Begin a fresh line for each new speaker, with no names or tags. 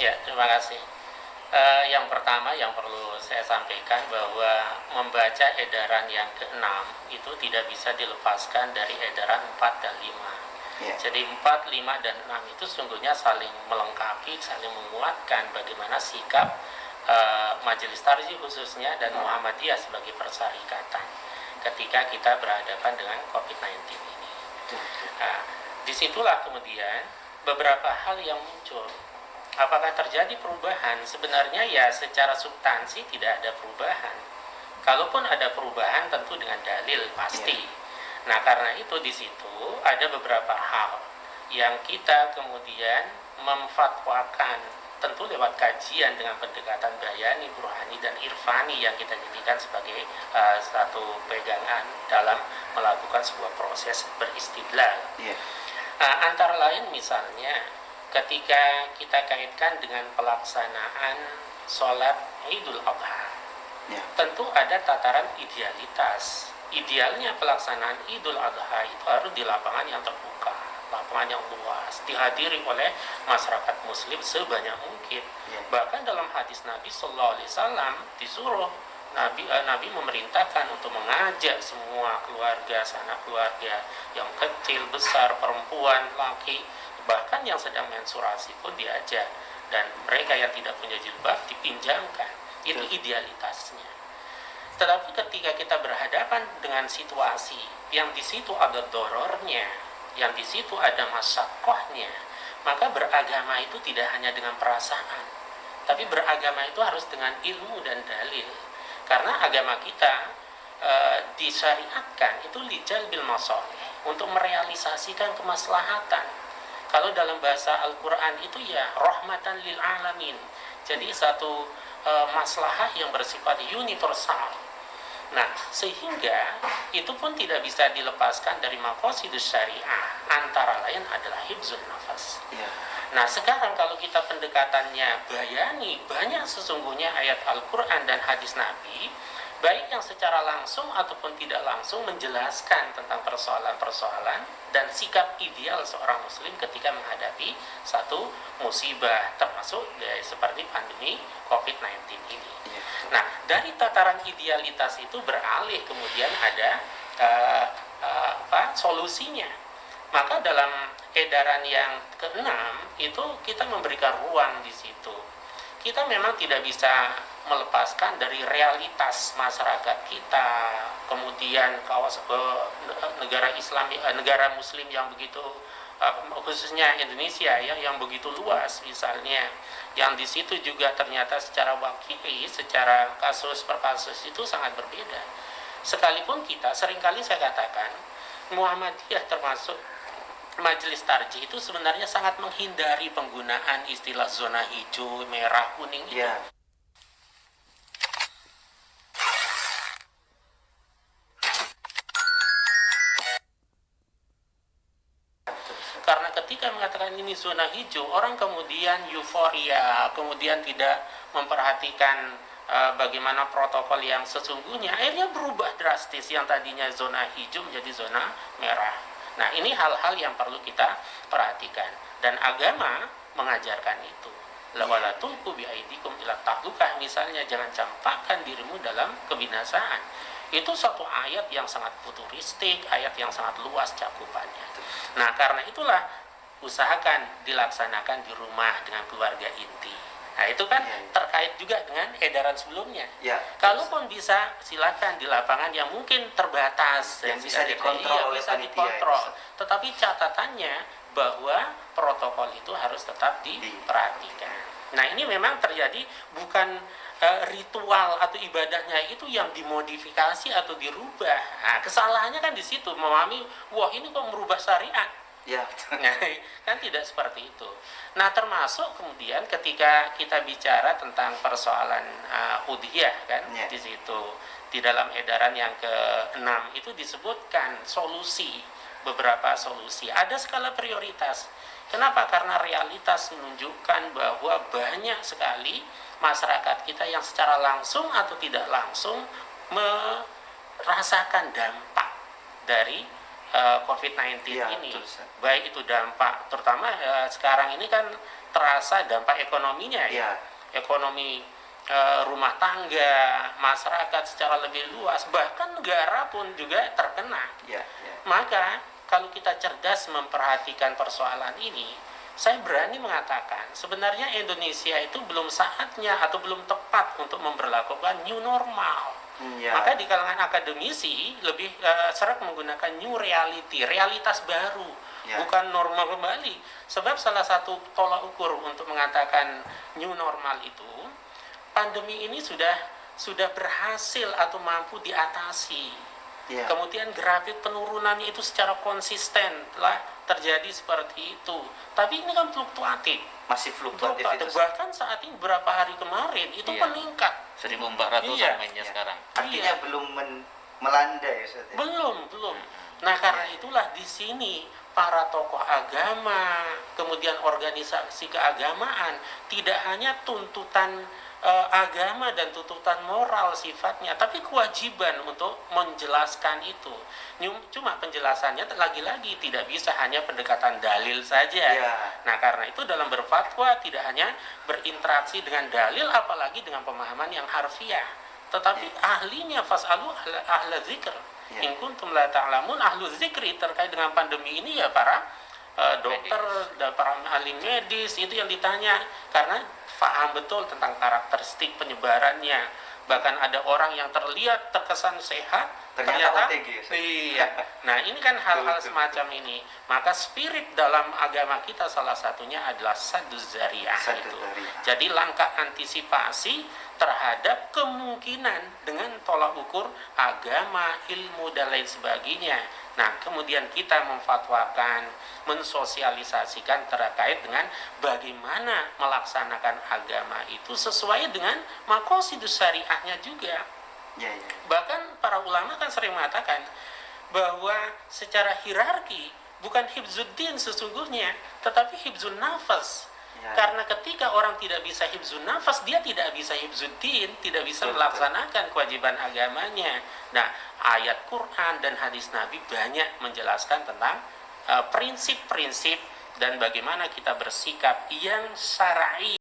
Ya, terima kasih. Yang pertama yang perlu saya sampaikan bahwa membaca edaran yang keenam itu tidak bisa dilepaskan dari edaran 4 dan 5.
Ya.
Jadi 4, 5, dan 6 itu sungguhnya saling melengkapi, saling menguatkan bagaimana sikap Majelis Tarjih khususnya dan Muhammadiyah sebagai persyarikatan ketika kita berhadapan dengan COVID-19 ini. Nah, disitulah kemudian beberapa hal yang muncul. Apakah terjadi perubahan? Sebenarnya ya secara substansi tidak ada perubahan. Kalaupun ada perubahan tentu dengan dalil pasti. Nah, karena itu di situ ada beberapa hal yang kita kemudian memfatwakan, tentu lewat kajian dengan pendekatan bayani, burhani, dan irfani yang kita jadikan sebagai satu pegangan dalam melakukan sebuah proses beristidlal. Antara lain misalnya ketika kita kaitkan dengan pelaksanaan sholat Idul Adha, tentu ada tataran idealitas. Idealnya pelaksanaan Idul Adha itu harus di lapangan yang terbuka, lapangan yang luas, dihadiri oleh masyarakat Muslim sebanyak mungkin. Bahkan dalam hadis Nabi Sallallahu Alaihi Wasallam disuruh Nabi memerintahkan untuk mengajak semua keluarga, sanak keluarga yang kecil, besar, perempuan, laki, bahkan yang sedang menstruasi pun diajak, dan mereka yang tidak punya jilbab dipinjamkan. Itu idealitasnya. Tetapi ketika kita berhadapan dengan situasi yang di situ ada dorornya, yang di situ ada masyakohnya, maka beragama itu tidak hanya dengan perasaan, tapi beragama itu harus dengan ilmu dan dalil. Karena agama kita disyariatkan itu lijalbil masalih, untuk merealisasikan kemaslahatan. Kalau dalam bahasa Al-Quran itu ya rahmatan lil alamin. Jadi satu maslahah yang bersifat universal. Nah, sehingga itu pun tidak bisa dilepaskan dari maqasidus syariah. Antara lain adalah hifzun nafas. Nah, sekarang kalau kita pendekatannya bayani, banyak sesungguhnya ayat Al-Quran dan hadis Nabi, baik yang secara langsung ataupun tidak langsung menjelaskan tentang persoalan-persoalan dan sikap ideal seorang muslim ketika menghadapi satu musibah, termasuk seperti pandemi COVID-19 ini. Nah, dari tataran idealitas itu beralih kemudian ada solusinya. Maka dalam edaran yang keenam itu kita memberikan ruang di situ. Kita memang tidak bisa melepaskan dari realitas masyarakat kita, kemudian negara Islam, negara Muslim yang begitu, khususnya Indonesia yang begitu luas misalnya, yang di situ juga ternyata secara wakili, secara kasus per kasus itu sangat berbeda. Sekalipun kita seringkali saya katakan Muhammadiyah termasuk Majelis Tarjih itu sebenarnya sangat menghindari penggunaan istilah zona hijau, merah, kuning itu. Karena ketika mengatakan ini zona hijau, orang kemudian euforia, kemudian tidak memperhatikan bagaimana protokol yang sesungguhnya, akhirnya berubah drastis yang tadinya zona hijau menjadi zona merah. Nah, ini hal-hal yang perlu kita perhatikan, dan agama mengajarkan itu. Lawala tulqu biaidikum ila tahlukah, misalnya jangan campakkan dirimu dalam kebinasaan. Itu satu ayat yang sangat futuristik, ayat yang sangat luas cakupannya. Nah, karena itulah usahakan dilaksanakan di rumah dengan keluarga inti. Nah, itu kan terkait juga dengan edaran sebelumnya. Kalaupun bisa, silakan di lapangan yang mungkin terbatas,
yang bisa dikontrol oleh
bisa dikontrol. Tetapi catatannya bahwa protokol itu harus tetap diperhatikan. Nah, ini memang terjadi bukan ritual atau ibadahnya itu yang dimodifikasi atau dirubah. Nah, kesalahannya kan di situ, memahami, wah ini kok merubah syariat. Nah, kan tidak seperti itu. Nah, termasuk kemudian ketika kita bicara tentang persoalan udhiyah kan, di situ di dalam edaran yang ke-6 itu disebutkan beberapa solusi. Ada skala prioritas. Kenapa? Karena realitas menunjukkan bahwa banyak sekali masyarakat kita yang secara langsung atau tidak langsung merasakan dampak dari COVID-19
Ya,
ini,
betul, Ustaz.
baik itu dampak, terutama sekarang ini kan terasa dampak ekonominya ya,
Ya,
ekonomi rumah tangga, masyarakat secara lebih luas, bahkan negara pun juga terkena.
ya, ya.
Maka kalau kita cerdas memperhatikan persoalan ini, saya berani mengatakan sebenarnya Indonesia itu belum saatnya atau belum tepat untuk memberlakukan new normal.
Ya.
Maka di kalangan akademisi lebih sering menggunakan new reality, realitas baru,
Ya.
bukan normal kembali. Sebab salah satu tolak ukur untuk mengatakan new normal itu, pandemi ini sudah berhasil atau mampu diatasi.
Ya.
Kemudian grafik penurunannya itu secara konsisten telah terjadi seperti itu. Tapi ini kan fluktuatif.
Masih fluktuatif itu.
Bahkan saat ini beberapa hari kemarin itu
Iya.
meningkat.
1.400
Iya.
mainnya
Ya.
sekarang.
Artinya belum melandai ya, Ustaz, ya?
Belum. Nah, karena itulah di sini para tokoh agama, kemudian organisasi keagamaan, tidak hanya tuntutan agama dan tuntutan moral sifatnya, tapi kewajiban untuk menjelaskan itu. Cuma penjelasannya lagi-lagi tidak bisa hanya pendekatan dalil saja.
Ya.
Nah, karena itu dalam berfatwa tidak hanya berinteraksi dengan dalil, apalagi dengan pemahaman yang harfiah, tetapi ahlinya fas'alu ahla dzikr.
Ya.
In kuntum la ta'lamun, ahlu dzikri terkait dengan pandemi ini ya para dokter, para ahli medis itu yang ditanya, karena paham betul tentang karakteristik penyebarannya. Bahkan ada orang yang terlihat terkesan sehat,
Ternyata OTG.
iya. Nah, ini kan hal-hal semacam ini. Maka spirit dalam agama kita salah satunya adalah sadduz zari'ah itu. Jadi langkah antisipasi terhadap kemungkinan dengan tolak ukur agama, ilmu dan lain sebagainya. Nah, kemudian kita memfatwakan, mensosialisasikan terkait dengan bagaimana melaksanakan agama itu sesuai dengan maqasidus syariahnya juga.
Ya, ya.
Bahkan para ulama kan sering mengatakan bahwa secara hierarki bukan hifzuddin sesungguhnya, tetapi hifzun nafas.
Ya.
Karena ketika orang tidak bisa hifzun nafas, dia tidak bisa hifzuddin, tidak bisa melaksanakan kewajiban agamanya. Nah, ayat Quran dan hadis Nabi banyak menjelaskan tentang prinsip-prinsip dan bagaimana kita bersikap yang syar'i.